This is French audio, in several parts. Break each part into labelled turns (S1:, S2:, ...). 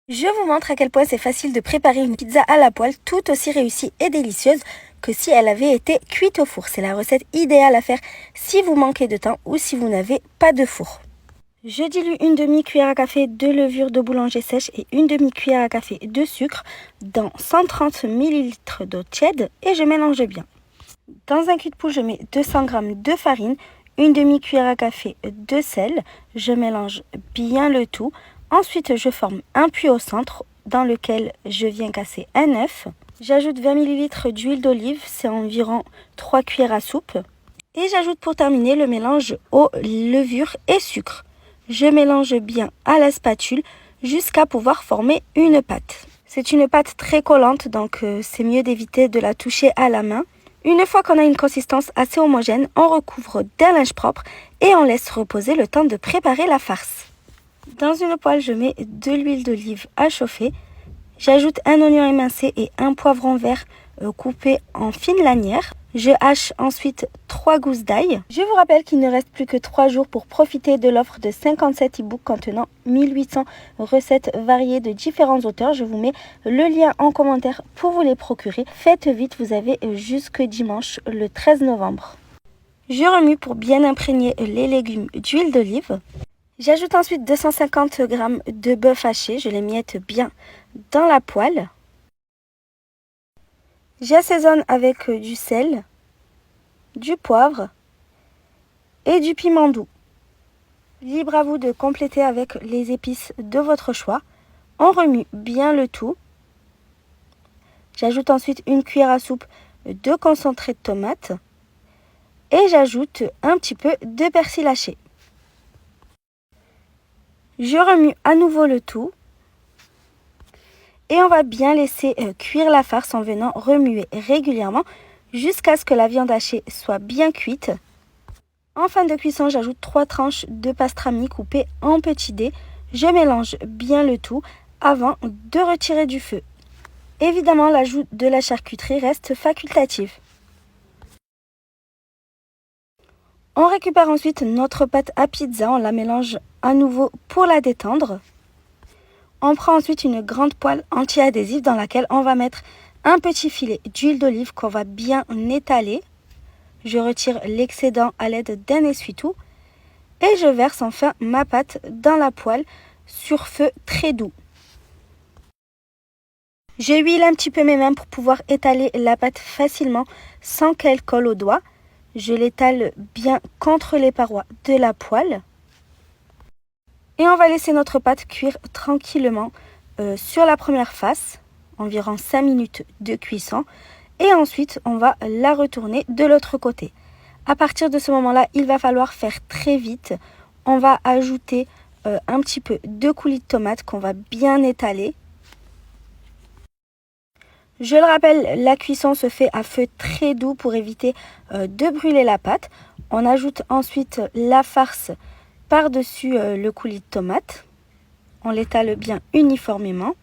S1: Je vous montre à quel point c'est facile de préparer une pizza à la poêle tout aussi réussie et délicieuse que si elle avait été cuite au four. C'est la recette idéale à faire si vous manquez de temps ou si vous n'avez pas de four. Je dilue une demi-cuillère à café de levure de boulanger sèche et une demi-cuillère à café de sucre dans 130 ml d'eau tiède et je mélange bien. Dans un cul-de-poule, je mets 200 g de farine, une demi-cuillère à café de sel. Je mélange bien le tout. Ensuite, je forme un puits au centre dans lequel je viens casser un œuf. J'ajoute 20 ml d'huile d'olive, c'est environ 3 cuillères à soupe. Et j'ajoute pour terminer le mélange aux levures et sucre. Je mélange bien à la spatule jusqu'à pouvoir former une pâte. C'est une pâte très collante, donc c'est mieux d'éviter de la toucher à la main. Une fois qu'on a une consistance assez homogène, on recouvre d'un linge propre et on laisse reposer le temps de préparer la farce. Dans une poêle, je mets de l'huile d'olive à chauffer. J'ajoute un oignon émincé et un poivron vert coupé en fines lanières. Je hache ensuite 3 gousses d'ail. Je vous rappelle qu'il ne reste plus que 3 jours pour profiter de l'offre de 57 e-books contenant 1800 recettes variées de différents auteurs. Je vous mets le lien en commentaire pour vous les procurer. Faites vite, vous avez jusque dimanche le 13 novembre. Je remue pour bien imprégner les légumes d'huile d'olive. J'ajoute ensuite 250 g de bœuf haché, je les miette bien dans la poêle. J'assaisonne avec du sel, du poivre et du piment doux. Libre à vous de compléter avec les épices de votre choix. On remue bien le tout. J'ajoute ensuite une cuillère à soupe de concentré de tomate et j'ajoute un petit peu de persil haché. Je remue à nouveau le tout et on va bien laisser cuire la farce en venant remuer régulièrement jusqu'à ce que la viande hachée soit bien cuite. En fin de cuisson, j'ajoute 3 tranches de pastrami coupées en petits dés. Je mélange bien le tout avant de retirer du feu. Évidemment, l'ajout de la charcuterie reste facultatif. On récupère ensuite notre pâte à pizza, on la mélange à nouveau pour la détendre. On prend ensuite une grande poêle anti-adhésive dans laquelle on va mettre un petit filet d'huile d'olive qu'on va bien étaler. Je retire l'excédent à l'aide d'un essuie-tout et je verse enfin ma pâte dans la poêle sur feu très doux. Je huile un petit peu mes mains pour pouvoir étaler la pâte facilement sans qu'elle colle aux doigts. Je l'étale bien contre les parois de la poêle. Et on va laisser notre pâte cuire tranquillement sur la première face, environ 5 minutes de cuisson. Et ensuite, on va la retourner de l'autre côté. À partir de ce moment-là, il va falloir faire très vite. On va ajouter un petit peu de coulis de tomate qu'on va bien étaler. Je le rappelle, la cuisson se fait à feu très doux pour éviter de brûler la pâte. On ajoute ensuite la farce par-dessus le coulis de tomate. On l'étale bien uniformément.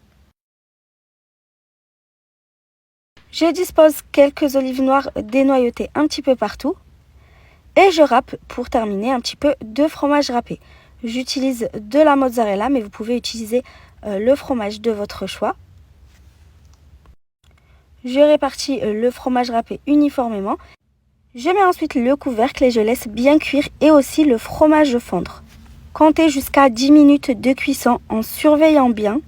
S1: Je dispose quelques olives noires dénoyautées un petit peu partout. Et je râpe pour terminer un petit peu de fromage râpé. J'utilise de la mozzarella, mais vous pouvez utiliser le fromage de votre choix. Je répartis le fromage râpé uniformément. Je mets ensuite le couvercle et je laisse bien cuire et aussi le fromage fondre. Comptez jusqu'à 10 minutes de cuisson en surveillant bien.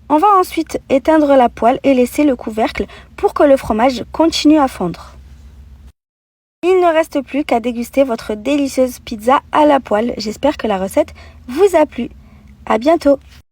S1: On va ensuite éteindre la poêle et laisser le couvercle pour que le fromage continue à fondre. Il ne reste plus qu'à déguster votre délicieuse pizza à la poêle. J'espère que la recette vous a plu. À bientôt!